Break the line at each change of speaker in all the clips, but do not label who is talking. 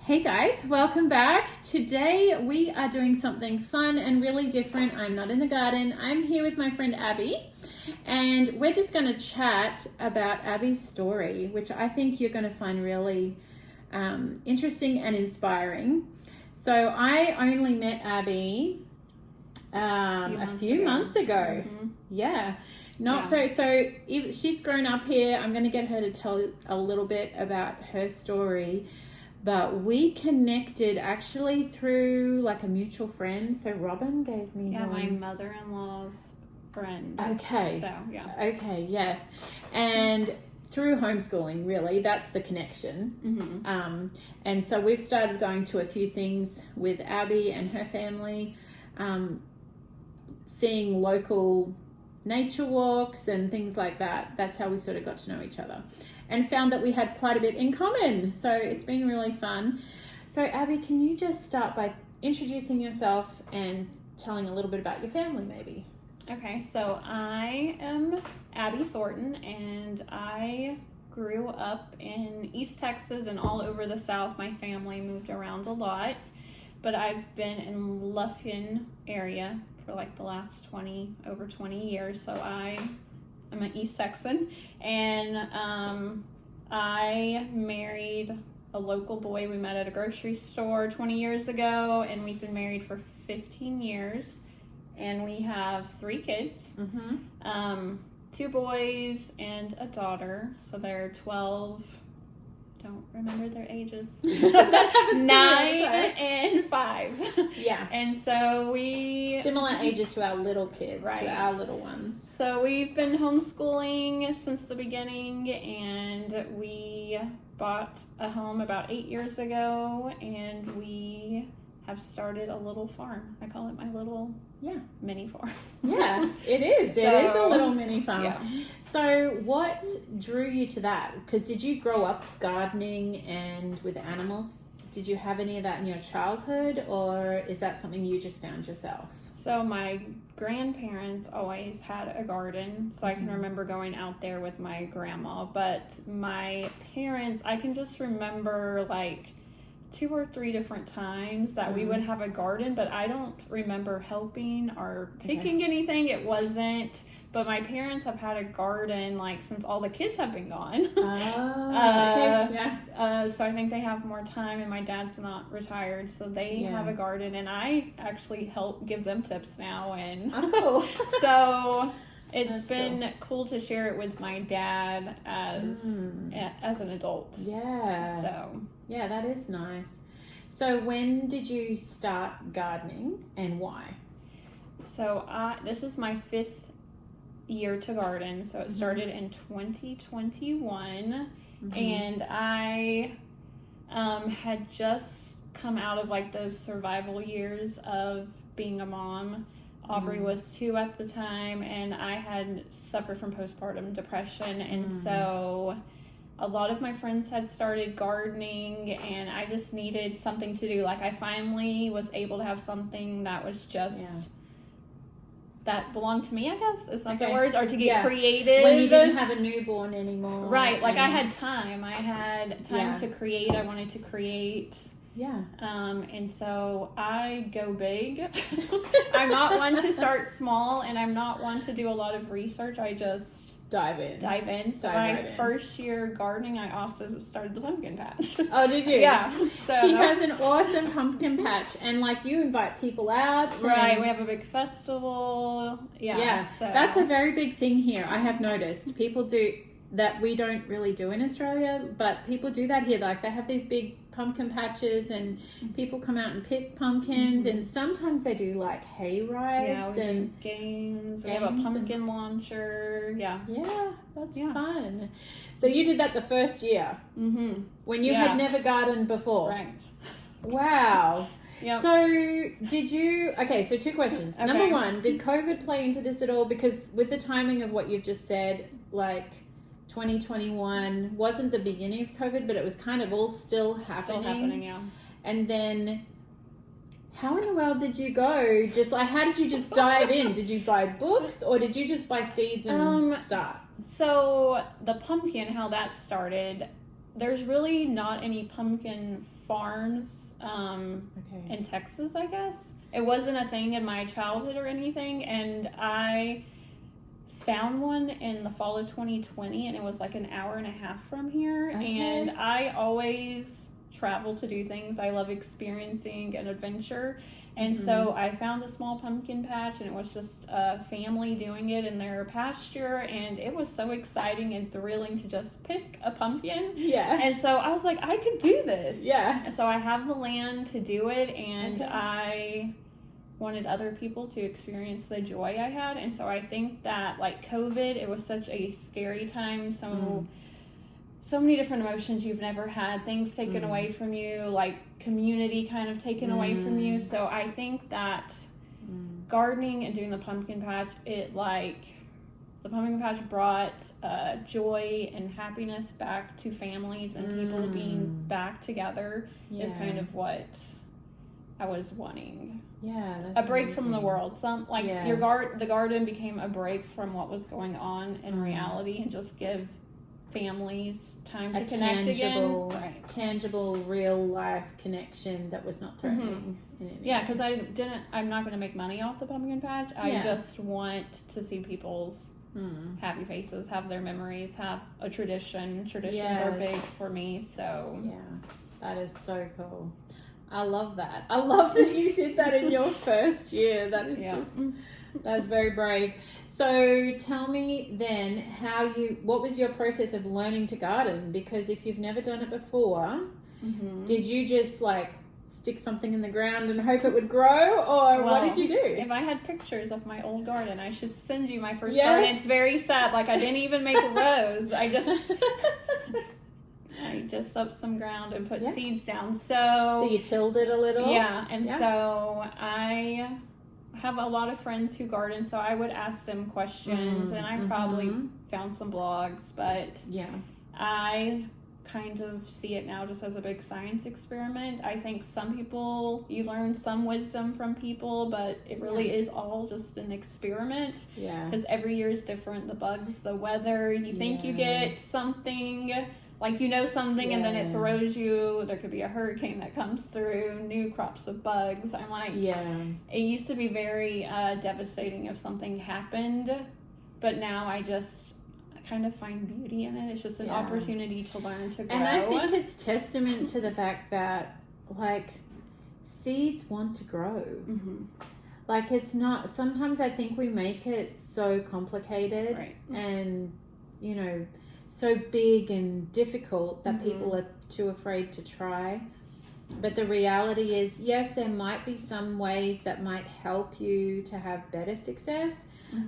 Hey guys, welcome back. Today we are doing something fun and really different. I'm not in the garden. I'm here with my friend Abby, and we're just going to chat about Abby's story, which I think you're going to find really interesting and inspiring. So I only met Abby a few months ago.
Mm-hmm.
Yeah. So she's grown up here. I'm going to get her to tell a little bit about her story. But we connected actually through like a mutual friend. So Robin gave me
my mother-in-law's friend.
Okay.
So, yeah.
Okay, yes. And through homeschooling, really, that's the connection.
Mm-hmm.
And so we've started going to a few things with Abby and her family, seeing local nature walks and things like that. That's how we sort of got to know each other. And found that we had quite a bit in common. So it's been really fun. So Abby, can you just start by introducing yourself and telling a little bit about your family maybe?
Okay, so I am Abby Thornton, and I grew up in East Texas and all over the South. My family moved around a lot, but I've been in Lufkin area for like the last over 20 years. So I'm an East Texan, and I married a local boy we met at a grocery store 20 years ago, and we've been married for 15 years, and we have 3 kids, 2 boys and a daughter, so they're 12, don't remember their ages, 9 and 5.
Yeah.
And so we...
Similar ages to our little kids,
right.
To our little ones.
So we've been homeschooling since the beginning, and we bought a home about 8 years ago, and we have started a little farm. I call it my little mini farm.
Yeah, it is. It is a little mini farm.
Yeah.
So what drew you to that? Because did you grow up gardening and with animals? Did you have any of that in your childhood, or is that something you just found yourself?
So my grandparents always had a garden, so I can remember going out there with my grandma. But my parents, I can just remember like 2 or 3 different times that we would have a garden, but I don't remember helping or picking anything. It wasn't. But my parents have had a garden like since all the kids have been gone. So I think they have more time, and my dad's not retired, so they have a garden, and I actually help give them tips now. And
cool.
So it's been cool to share it with my dad as an adult.
Yeah.
So
yeah, that is nice. So when did you start gardening and why?
So this is my 5th year to garden, so it started in 2021, and I had just come out of like those survival years of being a mom. Aubrey was 2 at the time, and I had suffered from postpartum depression, and so a lot of my friends had started gardening, and I just needed something to do. Like I finally was able to have something that was just that belonged to me, I guess. It's not the words, or to get creative.
When you didn't have a newborn anymore.
Right, like I had time. I had time to create. I wanted to create.
Yeah.
And so I go big. I'm not one to start small, and I'm not one to do a lot of research. I just dive in. So my first year gardening, I also started the pumpkin patch.
Oh, did you?
Yeah. So,
she has an awesome pumpkin patch, and like you invite people out.
Right, we have a big festival. Yeah. So.
That's a very big thing here. I have noticed people do that we don't really do in Australia, but people do that here. Like they have these big pumpkin patches, and people come out and pick pumpkins, and sometimes they do like hay rides and
games. We have a pumpkin launcher. Yeah,
that's fun. So you did that the first year when you had never gardened before,
right?
Wow.
Yep.
So did you, so 2 questions.
Okay.
Number 1, did COVID play into this at all? Because with the timing of what you've just said, like 2021 wasn't the beginning of COVID, but it was kind of all still happening.
Yeah.
And then how in the world did you go? Just like, how did you just dive in? Did you buy books, or did you just buy seeds and start?
So the pumpkin, how that started, there's really not any pumpkin farms
Okay.
in Texas, I guess. It wasn't a thing in my childhood or anything, and I found one in the fall of 2020, and it was like an hour and a half from here.
Okay.
And I always travel to do things. I love experiencing an adventure. And so I found a small pumpkin patch, and it was just a family doing it in their pasture, and it was so exciting and thrilling to just pick a pumpkin.
Yeah.
And so I was like, I could do this.
Yeah.
And so I have the land to do it, and
Okay.
I wanted other people to experience the joy I had. And so I think that, like, COVID, it was such a scary time. So many different emotions you've never had, things taken away from you, like community kind of taken away from you. So I think that gardening and doing the pumpkin patch, the pumpkin patch brought joy and happiness back to families, and people being back together is kind of what I was wanting.
Yeah, that's
a break
amazing.
from the world. The garden became a break from what was going on in reality, and just give families time to connect again. Right.
Tangible, real life connection that was not threatening. In any
Yeah,
way.
because I'm not going to make money off the pumpkin patch. I just want to see people's happy faces, have their memories, have a tradition. Traditions are big for me, so.
Yeah, that is so cool. I love that. I love that you did that in your first year. That is that's very brave. So tell me then what was your process of learning to garden? Because if you've never done it before, did you just like stick something in the ground and hope it would grow, or what did you do?
If I had pictures of my old garden, I should send you my first garden. It's very sad. Like, I didn't even make rows. I just up some ground and put seeds down. So
you tilled it a little?
Yeah. And so I have a lot of friends who garden, so I would ask them questions, and I probably found some blogs, but I kind of see it now just as a big science experiment. I think some people, you learn some wisdom from people, but it really is all just an experiment.
Yeah.
Because every year is different. The bugs, the weather, you think you get something, like something, and then it throws you. There could be a hurricane that comes through, new crops of bugs. I'm like, it used to be very devastating if something happened, but now I kind of find beauty in it. It's just an opportunity to learn to grow.
And I think it's testament to the fact that, like, seeds want to grow. Like, it's not, sometimes I think we make it so complicated and, so big and difficult that people are too afraid to try. But the reality is, yes, there might be some ways that might help you to have better success,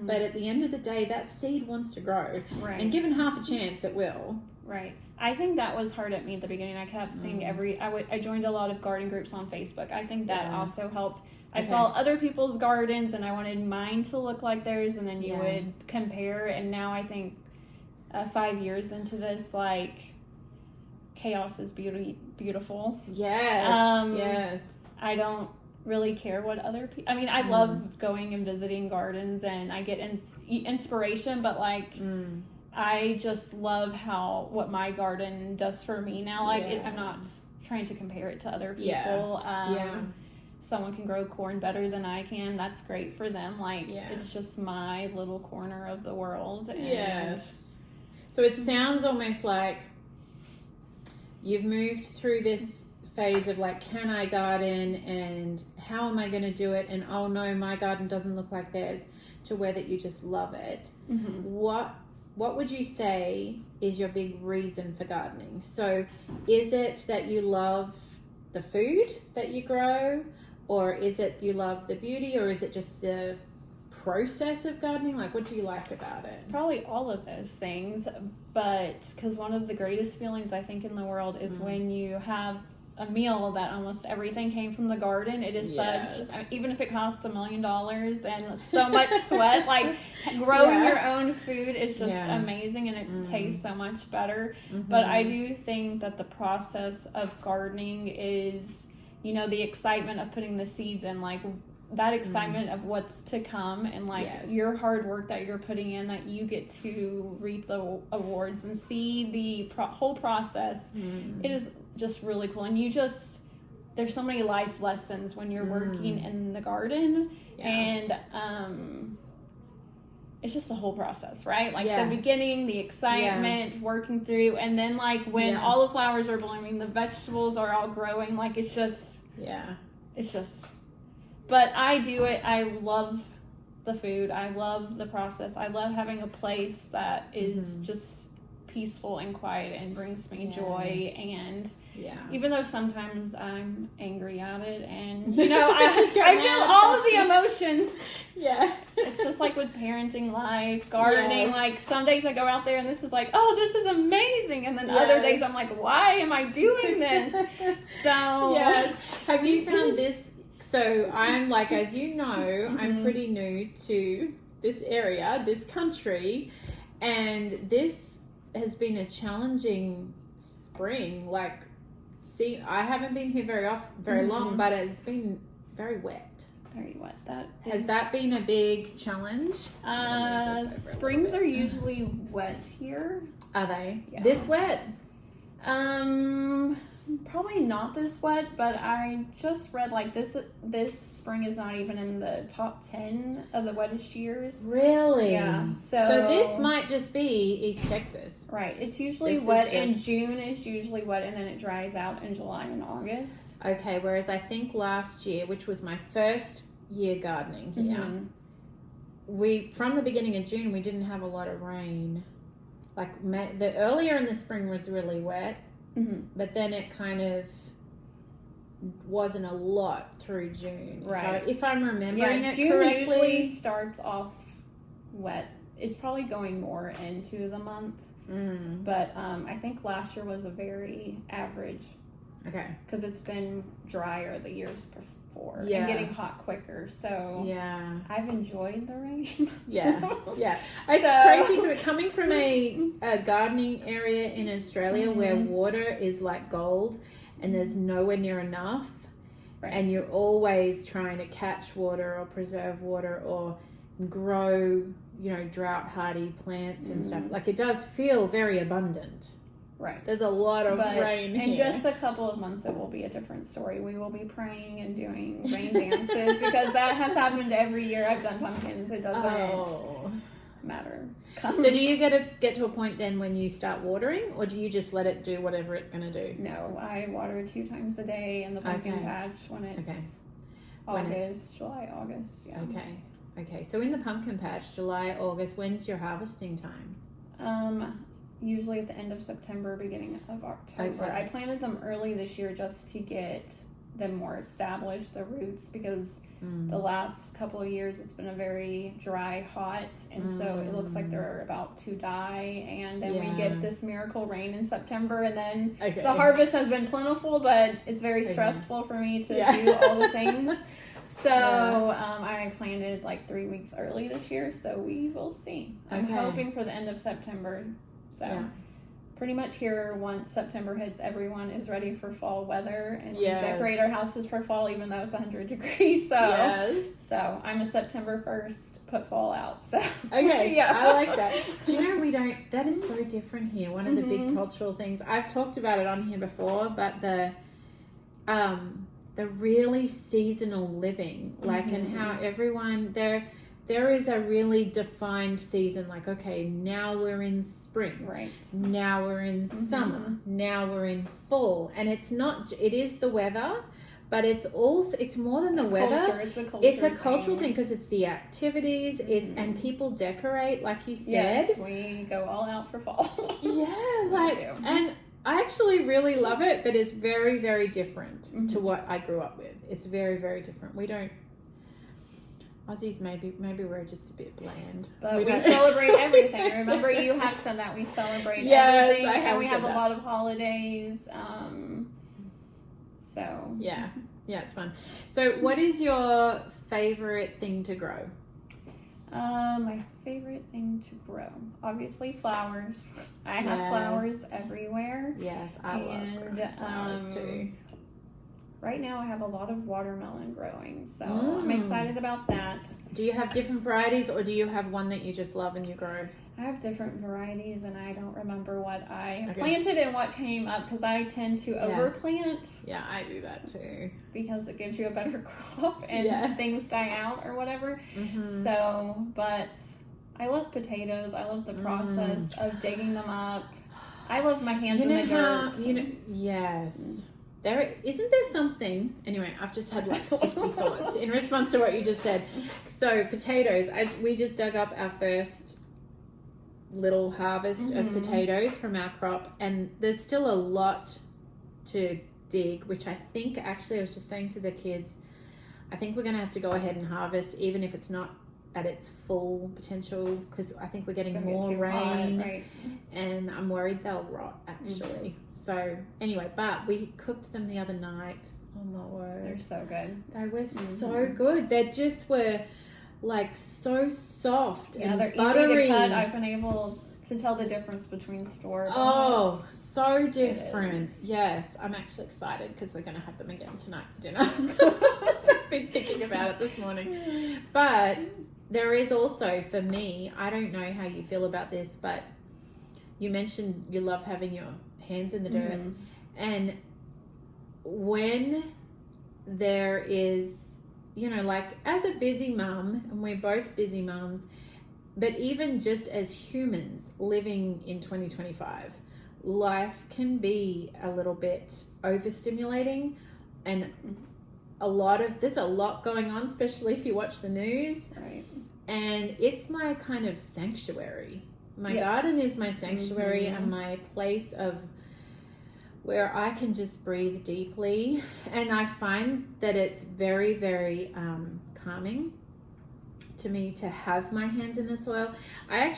but at the end of the day, that seed wants to grow. Right. And given half a chance, it will.
Right. I think that was hard at me at the beginning. I kept seeing I joined a lot of garden groups on Facebook. I think that also helped. I saw other people's gardens, and I wanted mine to look like theirs, and then you would compare. And now I think 5 years into this, like, chaos is beautiful.
Yes. Yes.
I don't really care what other people. I mean, I love going and visiting gardens, and I get inspiration, but like, I just love what my garden does for me now. Like, I'm not trying to compare it to other people. Someone can grow corn better than I can. That's great for them. Like, it's just my little corner of the world. And
so it sounds almost like you've moved through this phase of, like, can I garden, and how am I going to do it, and oh no, my garden doesn't look like theirs, to where that you just love it. What would you say is your big reason for gardening? So is it that you love the food that you grow, or is it you love the beauty, or is it just the process of gardening? Like, what do you like about it?
It's probably all of those things, but because one of the greatest feelings I think in the world is when you have a meal that almost everything came from the garden. It is such, even if it costs $1 million and so much sweat, like, growing your own food is just amazing, and it tastes so much better. But I do think that the process of gardening is, the excitement of putting the seeds in. Like, that excitement of what's to come, and like your hard work that you're putting in, that you get to reap the awards and see the whole process. It is just really cool. And there's so many life lessons when you're working in the garden, and it's just the whole process, right? Like the beginning, the excitement, working through, and then like when all the flowers are blooming, the vegetables are all growing, like it's just, but I do it. I love the food. I love the process. I love having a place that is just peaceful and quiet and brings me joy. And even though sometimes I'm angry at it, and you know, I feel all of the emotions. It's just like with parenting life, gardening, like some days I go out there and this is like, oh, this is amazing, and then other days I'm like, why am I doing this? So
have you found this? So I'm like, as you know, I'm pretty new to this area, this country, and this has been a challenging spring. Like, I haven't been here very long, but it's been very wet.
Very wet.
Has that been a big challenge?
Springs are usually wet here.
Are they? Yeah. This wet?
Probably not this wet, but I just read like this spring is not even in the top 10 of the wettest years.
Really?
Yeah.
So this might just be East Texas.
Right. It's usually wet in June. Is usually wet, and then it dries out in July and August.
Okay. Whereas I think last year, which was my first year gardening here, from the beginning of June we didn't have a lot of rain. Like the earlier in the spring was really wet. But then it kind of wasn't a lot through June.
Right.
If I'm remembering it
June
correctly.
June usually starts off wet. It's probably going more into the month. But I think last year was a very average. Okay. Because it's been drier the years before. And getting hot quicker. So I've enjoyed the rain.
It's crazy coming from a gardening area in Australia where water is like gold and there's nowhere near enough. Right. And you're always trying to catch water or preserve water or grow, drought hardy plants and stuff. Like, it does feel very abundant. Right. There's a lot of rain
in just a couple of months it will be a different story. We will be praying and doing rain dances because that has happened every year I've done pumpkins. It doesn't matter.
So do you get to a point then when you start watering, or do you just let it do whatever it's going to do?
No, I water 2 times a day in the pumpkin patch when it's July, August.
Okay. So in the pumpkin patch, July, August, when's your harvesting time?
Usually at the end of September, beginning of October. I planted them early this year just to get them more established, the roots, because the last couple of years it's been a very dry, hot, and so it looks like they're about to die, and then we get this miracle rain in September, and then the harvest has been plentiful, but it's very stressful for me to do all the things. So I planted like 3 weeks early this year, so we will see. I'm hoping for the end of September. So pretty much here, once September hits, everyone is ready for fall weather, and we decorate our houses for fall even though it's 100 degrees. So I'm a September 1st, put fall out. So
I like that. Do you know that is so different here. One of the big cultural things, I've talked about it on here before, but the really seasonal living, like, and how everyone there is a really defined season, like, okay, now we're in spring, right? Now we're in summer, now we're in fall, and it is the weather, but it's more than the weather. It's a cultural thing because it's the activities, and people decorate, like you said.
Yes, we go all out for fall.
And I actually really love it, but it's very, very different to what I grew up with. It's very, very different. Aussies, maybe we're just a bit bland.
But we celebrate everything. Remember, you have said that we celebrate everything. And we have a lot of holidays. So.
Yeah, it's fun. So what is your favorite thing to grow?
My favorite thing to grow, obviously flowers. I have flowers everywhere.
Yes, I love flowers too.
right now I have a lot of watermelon growing, so I'm excited about that.
Do you have different varieties, or do you have one that you just love and you grow?
I have different varieties, and I don't remember what I planted and what came up, because I tend to overplant.
Yeah, I do that too.
Because it gives you a better crop and things die out or whatever. So, but I love potatoes. I love the process of digging them up. I love my hands in the dirt.
Yes. Isn't there something, anyway, I've just had like 50 thoughts in response to what you just said. So potatoes, we just dug up our first little harvest of potatoes from our crop, and there's still a lot to dig, which I think, actually, I was just saying to the kids, I think we're going to have to go ahead and harvest, even if it's not at its full potential, because I think we're getting more rain,
right.
And I'm worried they'll rot, actually. So anyway, but we cooked them the other night. Oh my word,
they're so good.
They were so good. They just were like so soft and
they're
buttery.
Easy to cut. I've been able to tell the difference between store.
Oh, so different. Yes, I'm actually excited because we're going to have them again tonight for dinner. I've been thinking about it this morning. But there is also, for me, I don't know how you feel about this, but you mentioned you love having your hands in the dirt. And when there is, like as a busy mum, and we're both busy mums, but even just as humans living in 2025, life can be a little bit overstimulating, and there's a lot going on, especially if you watch the news.
Right.
And it's my kind of sanctuary. My garden is my sanctuary and my place of where I can just breathe deeply. And I find that it's very, very calming to me to have my hands in the soil. I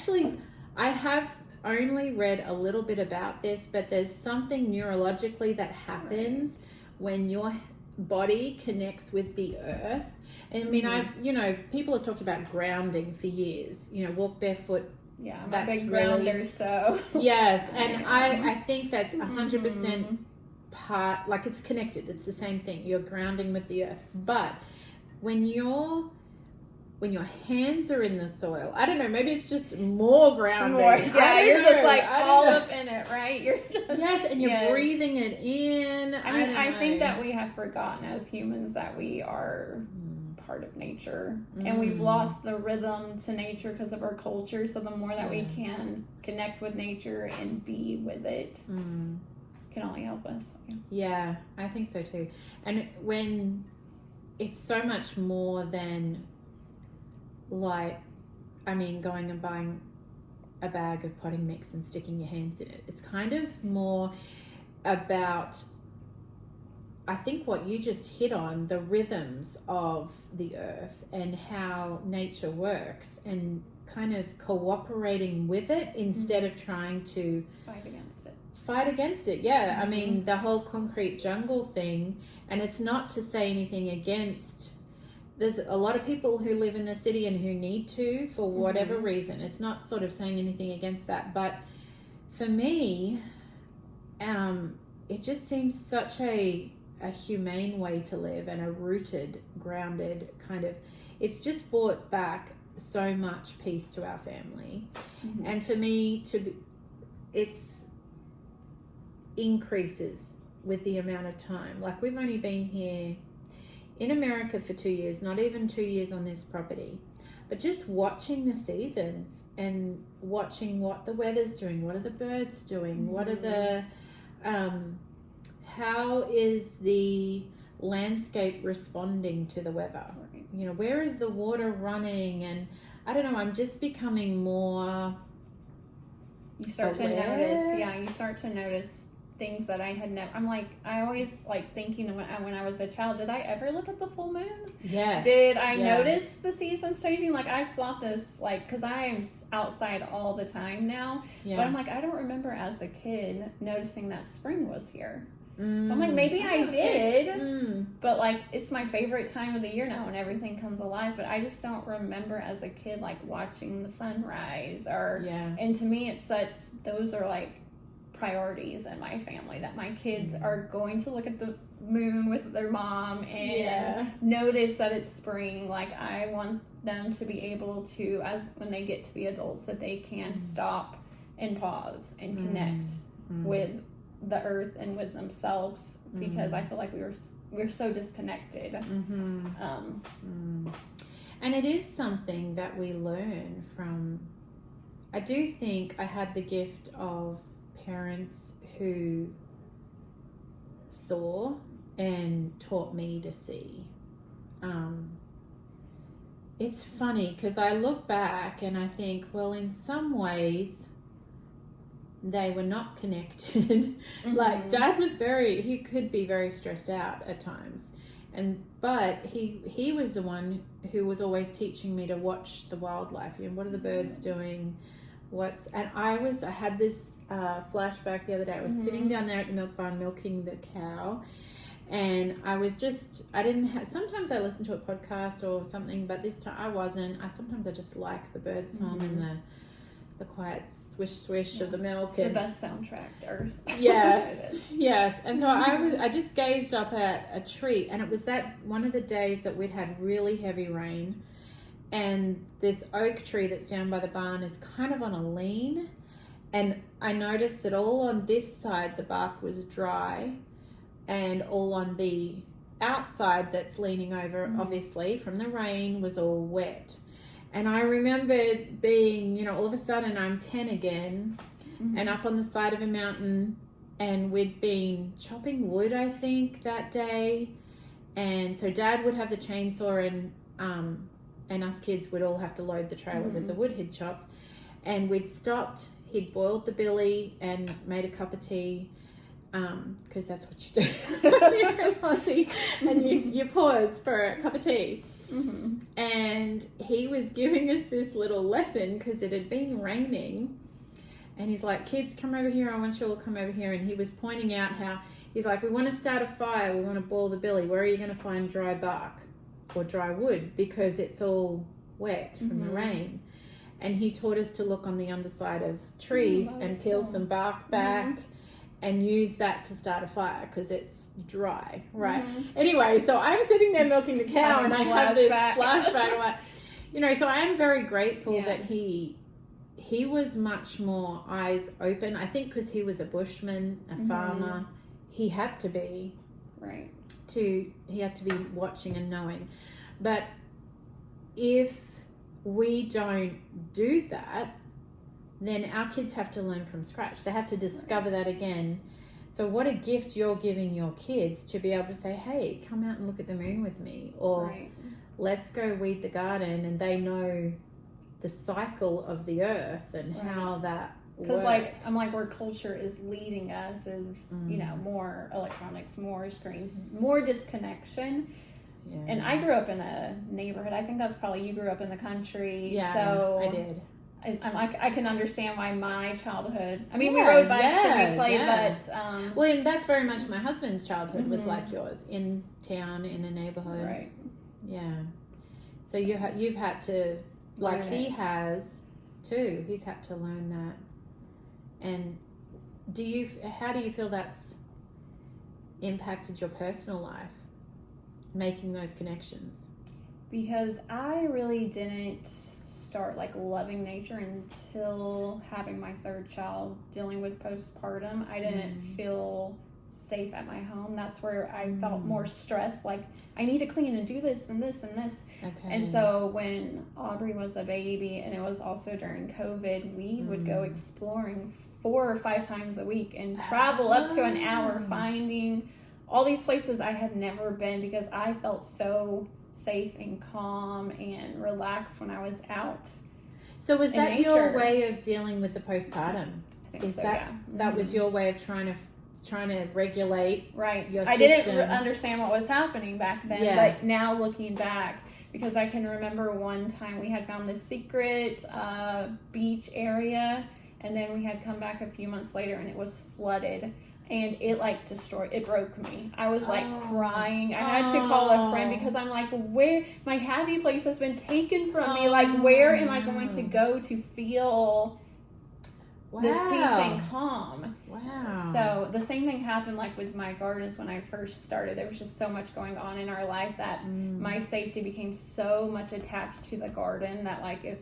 have only read a little bit about this, but there's something neurologically that happens when your body connects with the earth. And I mean, people have talked about grounding for years, walk barefoot.
Yeah, I'm a big grounder, so.
Yes, and I think that's 100% part, like it's connected. It's the same thing. You're grounding with the earth. But when your hands are in the soil, I don't know, maybe it's just more grounding.
Yeah, you're just like all up in it, right? You're just,
yes, and you're breathing it in.
I think that we have forgotten as humans that we are part of nature, and we've lost the rhythm to nature because of our culture. So the more that we can connect with nature and be with it can only help us.
Yeah, I think so too. And when it's so much more than going and buying a bag of potting mix and sticking your hands in it. It's kind of more about, I think, what you just hit on, the rhythms of the earth and how nature works, and kind of cooperating with it instead of trying to fight against it. Yeah. I mean, the whole concrete jungle thing, and it's not to say anything against, there's a lot of people who live in the city and who need to, for whatever reason. It's not sort of saying anything against that. But for me, it just seems such a humane way to live, and a rooted, grounded kind of, it's just brought back so much peace to our family. And for me, it's increases with the amount of time. Like, we've only been here in America for 2 years, not even 2 years on this property, but just watching the seasons and watching what the weather's doing, what are the birds doing, what are the how is the landscape responding to the weather, where is the water running, and I don't know, I'm just becoming more
you start to notice things that I had never. I always thinking when I was a child, did I ever look at the full moon?
Yeah.
Did I notice the seasons changing? I've thought this, because I am outside all the time now. Yeah. But I don't remember as a kid noticing that spring was here. I'm maybe I did, but it's my favorite time of the year now, and everything comes alive. But I just don't remember as a kid watching the sunrise and to me it's those are priorities in my family, that my kids are going to look at the moon with their mom and notice that it's spring. Like, I want them to be able to, as when they get to be adults, that they can stop and pause and connect with the earth and with themselves, because I feel like we're so disconnected.
And it is something that we learn from. I do think I had the gift of parents who saw and taught me to see. It's funny because I look back and I think, well, in some ways they were not connected. Like, Dad was he could be very stressed out at times, but he was the one who was always teaching me to watch the wildlife. You know, what are the birds doing? I had this flashback the other day. I was sitting down there at the milk barn milking the cow, and sometimes I listen to a podcast or something, but this time I wasn't. Sometimes I just like the bird song and the quiet swish swish of the milk.
It's the best soundtrack to Earth.
Yes. And so I just gazed up at a tree, and it was one of the days that we'd had really heavy rain, and this oak tree that's down by the barn is kind of on a lean, and I noticed that all on this side the bark was dry, and all on the outside that's leaning over, obviously from the rain, was all wet. And I remember being, all of a sudden I'm 10 again, and up on the side of a mountain, and we'd been chopping wood, I think, that day. And so Dad would have the chainsaw, and us kids would all have to load the trailer with the wood he'd chopped. And we'd stopped, he'd boiled the billy and made a cup of tea, because that's what you do here in Aussie, and you pause for a cup of tea. And he was giving us this little lesson because it had been raining, and he's like, kids, come over here, I want you all to come over here. And he was pointing out how he's like, we want to start a fire, we want to boil the billy, where are you going to find dry bark or dry wood, because it's all wet from the rain. And he taught us to look on the underside of trees and peel some bark back and use that to start a fire because it's dry, right? Anyway, so I'm sitting there milking the cow, and I have this flashback. Like, so I am very grateful that he was much more eyes open. I think because he was a bushman, a farmer, he had to be.
Right.
He had to be watching and knowing. But if we don't do that, then our kids have to learn from scratch. They have to discover that again. So what a gift you're giving your kids to be able to say, hey, come out and look at the moon with me, or let's go weed the garden. And they know the cycle of the earth and how that works.
Because where culture is leading us is, more electronics, more screens, more disconnection. Yeah. And I grew up in a neighborhood. I think that's probably, you grew up in the country.
Yeah,
so
I did.
I can understand why my childhood. I mean, we rode bikes and we played, but
well, and that's very much my husband's childhood was like yours, in town, in a neighborhood.
Right.
Yeah. So you've had to, like he has too. He's had to learn that. And how do you feel that's impacted your personal life, making those connections?
Because I really didn't start loving nature until having my third child, dealing with postpartum. I didn't feel safe at my home. That's where I felt more stressed, like I need to clean and do this and this and this. And so when Aubrey was a baby, and it was also during COVID, we would go exploring 4 or 5 times a week and travel up to an hour, finding all these places I had never been, because I felt so safe and calm and relaxed when I was out.
So was that your way of dealing with the postpartum?
I think that
that was your way of trying to regulate your system?
I didn't understand what was happening back then, but now looking back, because I can remember one time we had found this secret beach area, and then we had come back a few months later and it was flooded. And it it broke me. I was crying. I had to call a friend, because I'm like, where, my happy place has been taken from me. Like, where am I going to go to feel this peace and calm.
Wow.
So the same thing happened like with my gardens when I first started. There was just so much going on in our life that my safety became so much attached to the garden that like if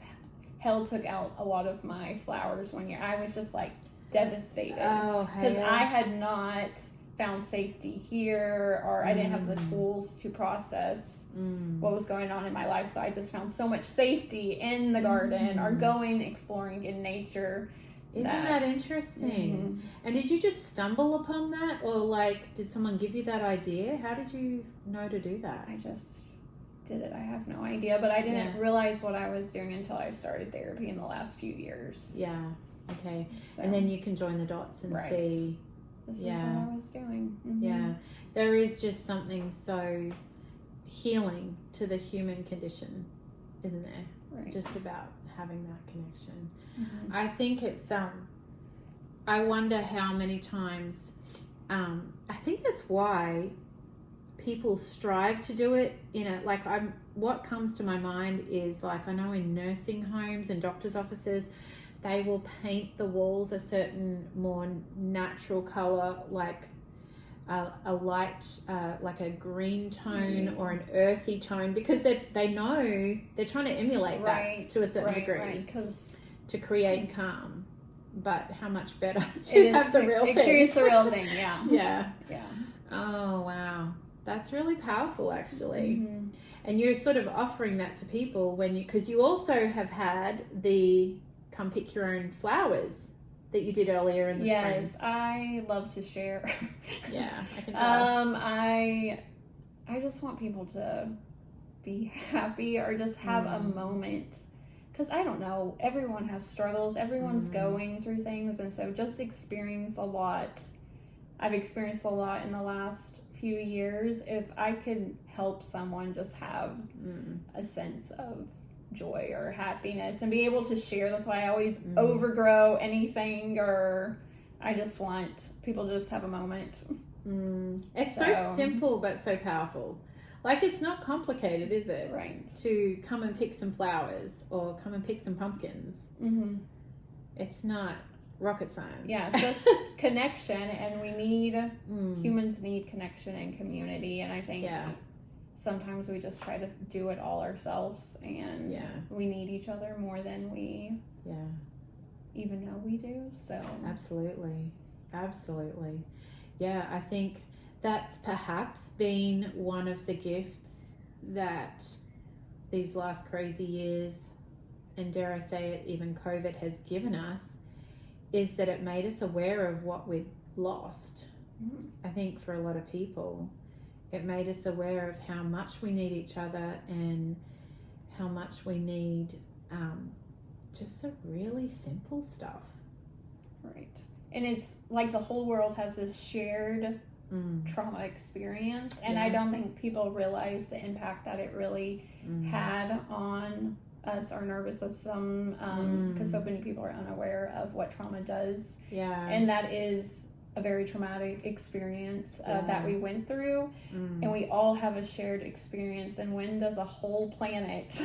hell took out a lot of my flowers one year, I was just like devastated.
Oh,
because I had not found safety here, or I didn't have the tools to process what was going on in my life. So I just found so much safety in the garden or going exploring in nature.
Isn't that interesting? And did you just stumble upon that, or like did someone give you that idea? How did you know to do that?
I just did it. I have no idea, but I didn't realize what I was doing until I started therapy in the last few years.
Yeah. Okay.
So,
and then you can join the dots and see.
This is what I was doing.
Yeah. There is just something so healing to the human condition, isn't there?
Right.
Just about having that connection. I think it's I wonder how many times I think that's why people strive to do it like what comes to my mind is like I know in nursing homes and doctors' offices they will paint the walls a certain more natural color, like a light, like a green tone or an earthy tone, because they know they're trying to emulate that to a certain degree to create calm. But how much better to have the real thing?
Experience the real thing,
yeah. Oh, wow. That's really powerful, actually. And you're sort of offering that to people because you also have had the come pick your own flowers that you did earlier in the spring.
Yes, I love to share.
Yeah, I can tell.
I just want people to be happy or just have a moment. Because I don't know, everyone has struggles. Everyone's going through things. And so just experience a lot. I've experienced a lot in the last few years. If I could help someone just have a sense of joy or happiness and be able to share, that's why I always overgrow anything, or I just want people to just have a moment.
It's so simple but so powerful. Like it's not complicated, is it?
Right. To
come and pick some flowers or come and pick some pumpkins. It's not rocket science.
Yeah, it's just connection, and we need humans need connection and community, and I think sometimes we just try to do it all ourselves, and we need each other more than we even know we do. So absolutely.
Yeah, I think that's perhaps been one of the gifts that these last crazy years, and dare I say it, even COVID has given us, is that it made us aware of what we'd lost. I think for a lot of people, it made us aware of how much we need each other and how much we need just the really simple stuff.
Right. And it's like the whole world has this shared trauma experience, and I don't think people realize the impact that it really had on us, our nervous system, because so many people are unaware of what trauma does. And that is a very traumatic experience that we went through, and we all have a shared experience. And when does a whole planet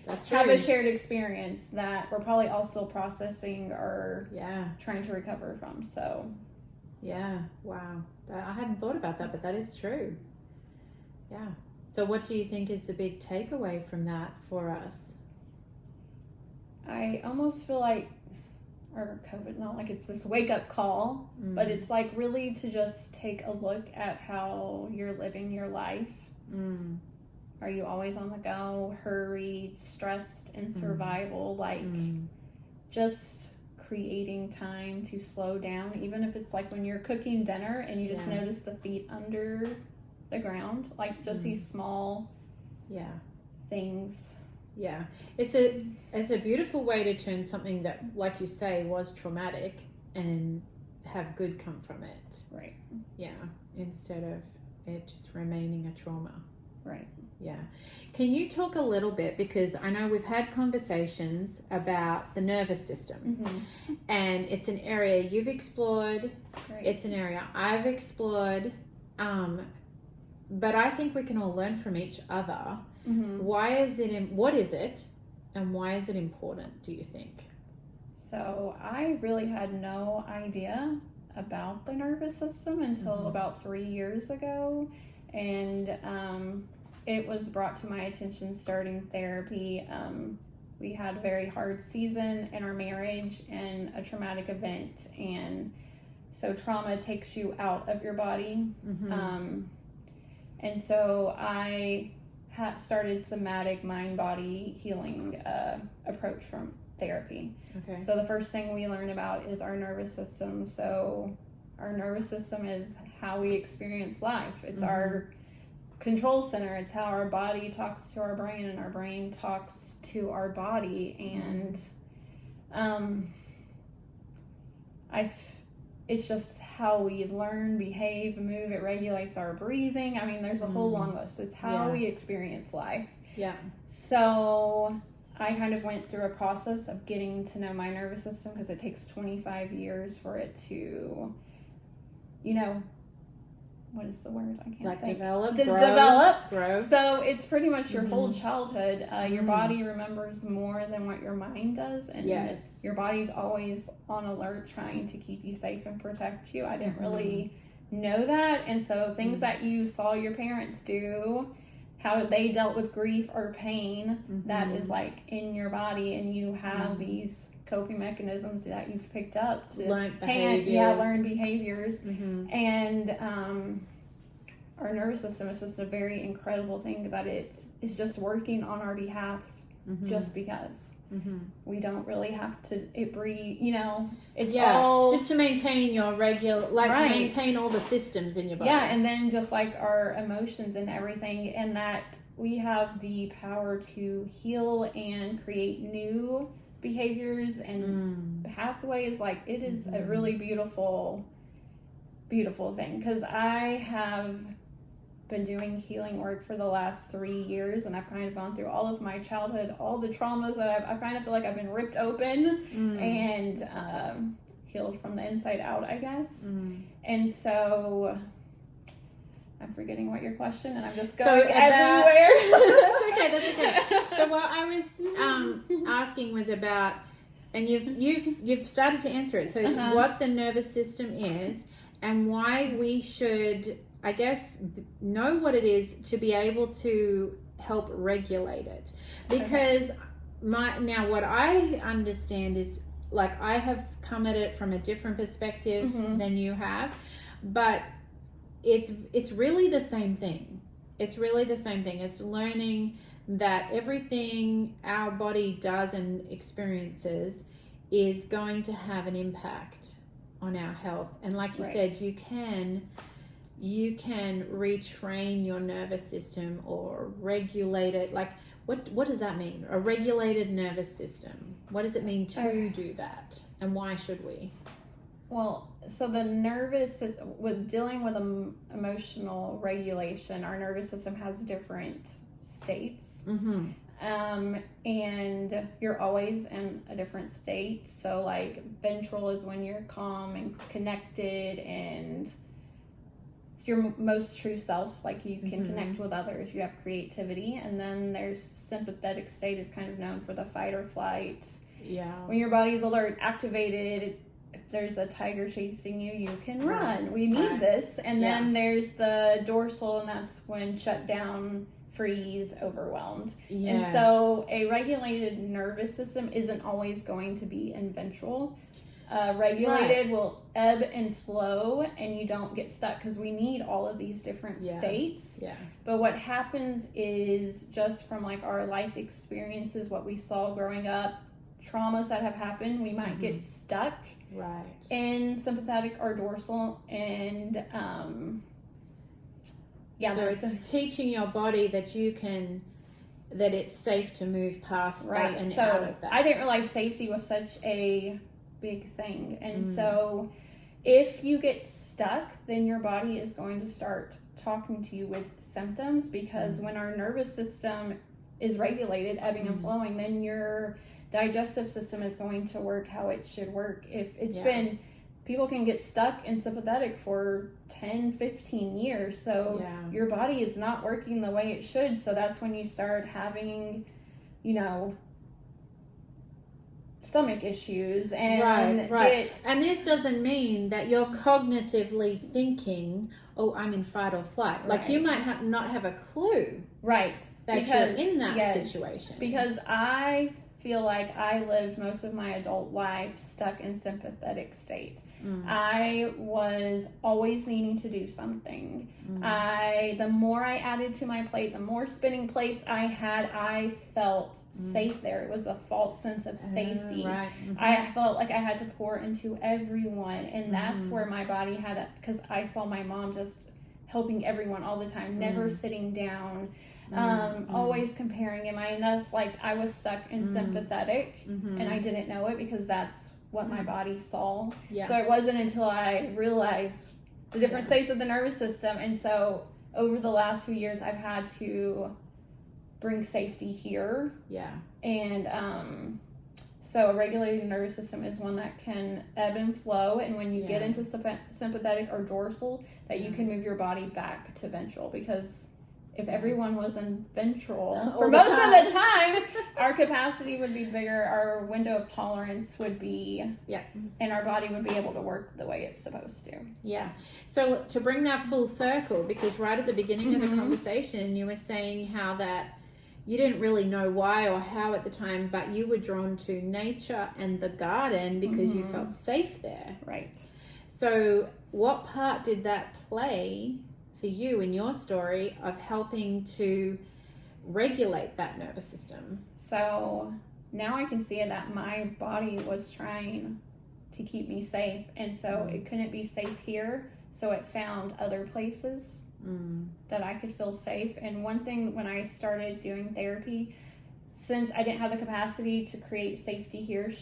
have a shared experience that we're probably all still processing or trying to recover from? So wow, I hadn't thought about that, but that is true. So what do you think is the big takeaway from that for us? I almost feel like, or COVID, not like it's this wake-up call, but it's like really to just take a look at how you're living your life. Are you always on the go, hurried, stressed, in survival? Like just creating time to slow down, even if it's like when you're cooking dinner and you just notice the feet under the ground, like just these small things. Yeah, it's a beautiful way to turn something that, like you say, was traumatic and have good come from it. Right. Yeah, instead of it just remaining a trauma. Right. Yeah. Can you talk a little bit, because I know we've had conversations about the nervous system, and it's an area you've explored. Right. It's an area I've explored, but I think we can all learn from each other. What is it, and why is it important, do you think? so I really had no idea about the nervous system until about 3 years ago. And it was brought to my attention starting therapy. We had a very hard season in our marriage and a traumatic event. And so trauma takes you out of your body. And so I started somatic mind-body healing approach from therapy.
Okay.
So the first thing we learn about is our nervous system. So our nervous system is how we experience life. It's our control center. It's how our body talks to our brain, and our brain talks to our body. And it's just how we learn, behave, move. It regulates our breathing. I mean, there's a whole long list. It's how we experience life.
Yeah.
So I kind of went through a process of getting to know my nervous system, because it takes 25 years for it to, what is the word? I can't think.
Develop, grow.
So it's pretty much your whole childhood. Your body remembers more than what your mind does. And your body's always on alert, trying to keep you safe and protect you. I didn't really know that. And so things that you saw your parents do, how they dealt with grief or pain, that is like in your body, and you have these coping mechanisms that you've picked up to
learn behaviors.
And our nervous system is just a very incredible thing that it's just working on our behalf, just because we don't really have to it's all
just to maintain your regular, maintain all the systems in your body.
And then just like our emotions and everything, and that we have the power to heal and create new behaviors and pathways. Like, it is a really beautiful thing, because I have been doing healing work for the last 3 years, and I've kind of gone through all of my childhood, all the traumas that I kind of feel like I've been ripped open and healed from the inside out, I guess. And so I'm forgetting what your question, and I'm just going everywhere.
That's okay. So what I was asking was about, and you've started to answer it. So what the nervous system is, and why we should, I guess, know what it is to be able to help regulate it. Because what I understand is, like, I have come at it from a different perspective than you have, but it's really the same thing. It's really the same thing. It's learning that everything our body does and experiences is going to have an impact on our health. And like you said, you can retrain your nervous system or regulate it. Like, what does that mean? A regulated nervous system. What does it mean to do that? And why should we?
Well, so the nervous system, with dealing with emotional regulation, our nervous system has different states. And you're always in a different state. So like, ventral is when you're calm and connected, and it's your most true self, like you can connect with others, you have creativity. And then there's sympathetic state, is kind of known for the fight or flight. When your body's alert, activated, if there's a tiger chasing you, you can run. We need this. And then there's the dorsal, and that's when shut down, freeze, overwhelmed. And so a regulated nervous system isn't always going to be in ventral. Regulated will ebb and flow, and you don't get stuck, because we need all of these different states. But what happens is, just from like our life experiences, what we saw growing up, traumas that have happened, we might get stuck in sympathetic or dorsal. And
so it's teaching your body that that it's safe to move past that and out of that.
I didn't realize safety was such a big thing. And so if you get stuck, then your body is going to start talking to you with symptoms, because when our nervous system is regulated, ebbing and flowing, then your digestive system is going to work how it should work. If it's been, people can get stuck in sympathetic for 10, 15 years. So your body is not working the way it should. So that's when you start having, stomach issues and
right. And this doesn't mean that you're cognitively thinking, oh, I'm in fight or flight. Like you might not have a clue that you're in that situation.
Because I feel like I lived most of my adult life stuck in sympathetic state. I was always needing to do something. The more I added to my plate, the more spinning plates I had, I felt safe there. It was a false sense of safety. I felt like I had to pour into everyone, and that's where my body had because I saw my mom just helping everyone all the time, never sitting down, always comparing. Am I enough? Like I was stuck in sympathetic, and I didn't know it because that's what my body saw. So it wasn't until I realized the different states of the nervous system, and so over the last few years I've had to bring safety here. And so a regulated nervous system is one that can ebb and flow, and when you get into sympathetic or dorsal, that you can move your body back to ventral, because if everyone was in ventral for most of the time, our capacity would be bigger, our window of tolerance would be, and our body would be able to work the way it's supposed to.
So to bring that full circle, because right at the beginning of the conversation, you were saying how that you didn't really know why or how at the time, but you were drawn to nature and the garden because you felt safe there. So what part did that play for you in your story of helping to regulate that nervous system?
So now I can see it that my body was trying to keep me safe, and so it couldn't be safe here, so it found other places that I could feel safe. And one thing, when I started doing therapy, since I didn't have the capacity to create safety here,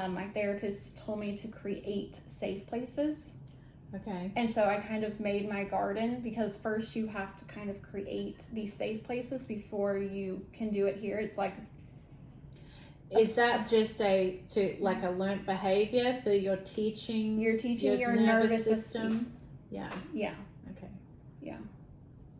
my therapist told me to create safe places. And so I kind of made my garden, because first you have to kind of create these safe places before you can do it here. It's like,
is that just a learned behavior? So you're teaching your nervous system?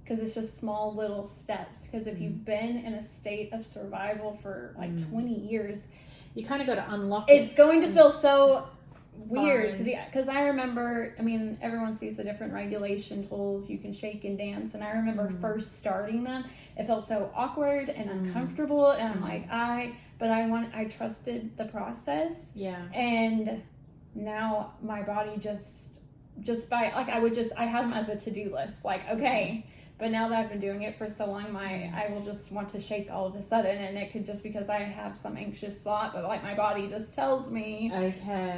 Because it's just small little steps. Because if you've been in a state of survival for like 20 years,
you kind of got to unlock it.
It's going to feel so weird to because I remember, I mean, everyone sees the different regulation tools you can shake and dance, and I remember first starting them, it felt so awkward and uncomfortable, and I'm like, I trusted the process, and now my body just by like I have them as a to-do list, like okay. But now that I've been doing it for so long, I will just want to shake all of a sudden, and it could just because I have some anxious thought, but like my body just tells me,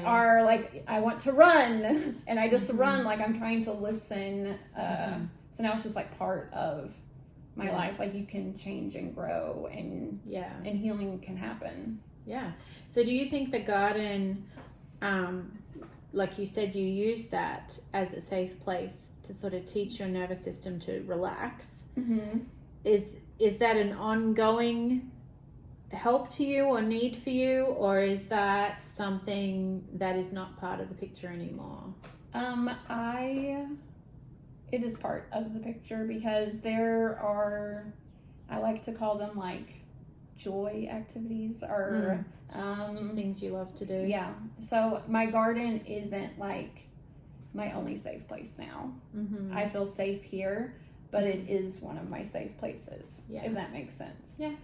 or like I want to run, and I just run, like I'm trying to listen. So now it's just like part of my life. Like you can change and grow, and healing can happen.
So do you think the garden, like you said, you use that as a safe place to sort of teach your nervous system to relax? Is that an ongoing help to you or need for you, or is that something that is not part of the picture anymore?
It is part of the picture, because there are, I like to call them like joy activities, or
just things you love to do.
So my garden isn't like my only safe place now. I feel safe here, but it is one of my safe places, if that makes sense.
It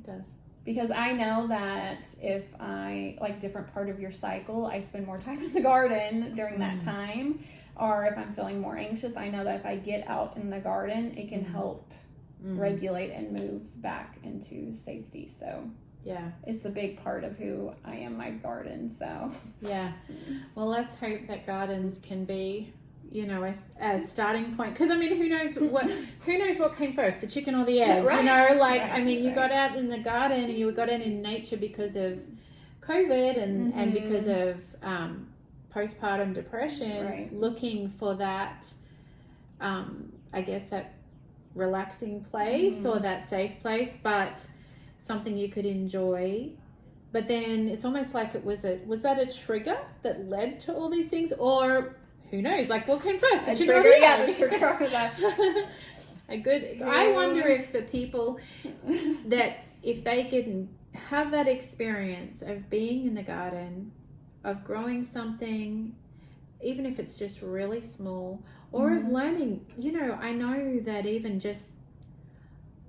does.
Because I know that if I, like different part of your cycle, I spend more time in the garden during that time, or if I'm feeling more anxious, I know that if I get out in the garden, it can help regulate and move back into safety. So it's a big part of who I am, my garden. So
well, let's hope that gardens can be, you know, a starting point, because I mean, who knows what came first, the chicken or the egg? You know, like I mean, you got out in the garden and you got out in nature because of COVID and because of postpartum depression, looking for that I guess that relaxing place or that safe place, but something you could enjoy. But then it's almost like was that a trigger that led to all these things, or who knows, like what came first, the chicken or the egg?
The trigger or that.
I wonder if the people that if they can have that experience of being in the garden, of growing something, even if it's just really small, or of learning, I know that even just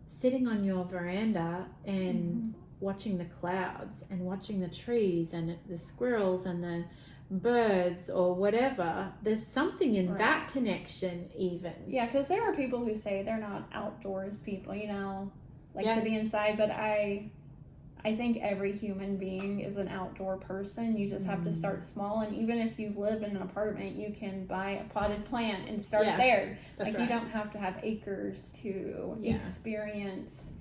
sitting on your veranda and watching the clouds and watching the trees and the squirrels and the birds or whatever, there's something in that connection even.
Yeah, because there are people who say they're not outdoors people, to be inside, but I think every human being is an outdoor person. You just have to start small, and even if you live in an apartment, you can buy a potted plant and start there. You don't have to have acres to experience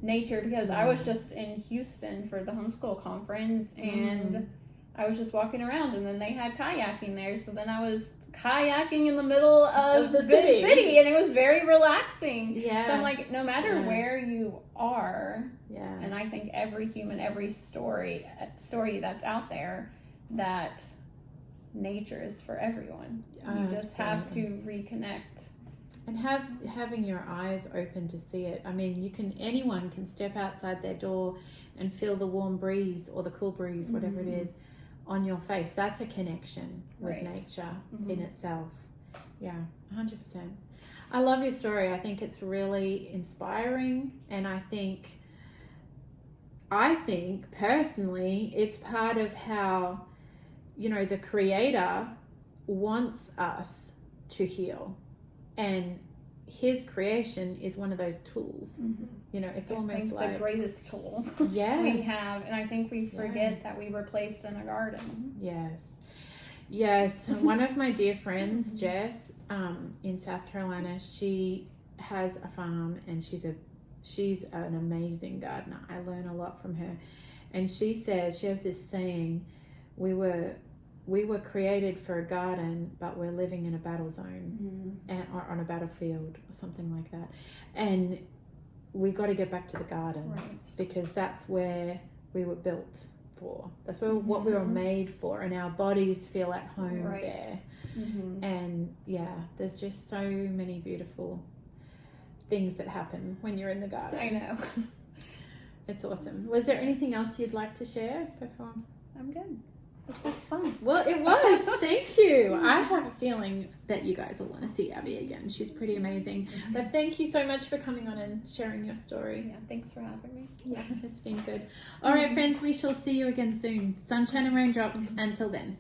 nature, because I was just in Houston for the homeschool conference, and I was just walking around, and then they had kayaking there, so then I was kayaking in the middle of the city, and it was very relaxing. So I'm like, no matter where you are, and I think every human, every story that's out there, that nature is for everyone. You just have to reconnect.
And having your eyes open to see it. I mean, anyone can step outside their door and feel the warm breeze or the cool breeze, whatever it is, on your face. That's a connection with nature in itself. Yeah, 100%. I love your story. I think it's really inspiring, and I think personally it's part of how, the Creator wants us to heal, and his creation is one of those tools. It's almost like
the greatest tool we have, and I think we forget that we were placed in a garden.
Yes. One of my dear friends, Jess, in South Carolina, she has a farm, and she's an amazing gardener. I learn a lot from her, and she says, she has this saying, we were created for a garden, but we're living in a battle zone or on a battlefield or something like that. And we got to get back to the garden, because that's where we were built for. That's where what we were made for, and our bodies feel at home there. And there's just so many beautiful things that happen when you're in the garden.
I know.
It's awesome. Was there anything else you'd like to share before?
I'm good. This was fun.
Well, it was. Thank you. I have a feeling that you guys will want to see Abby again. She's pretty amazing. But thank you so much for coming on and sharing your story.
Yeah, thanks for having me.
Yeah, it's been good. All right, friends, we shall see you again soon. Sunshine and raindrops. Until then.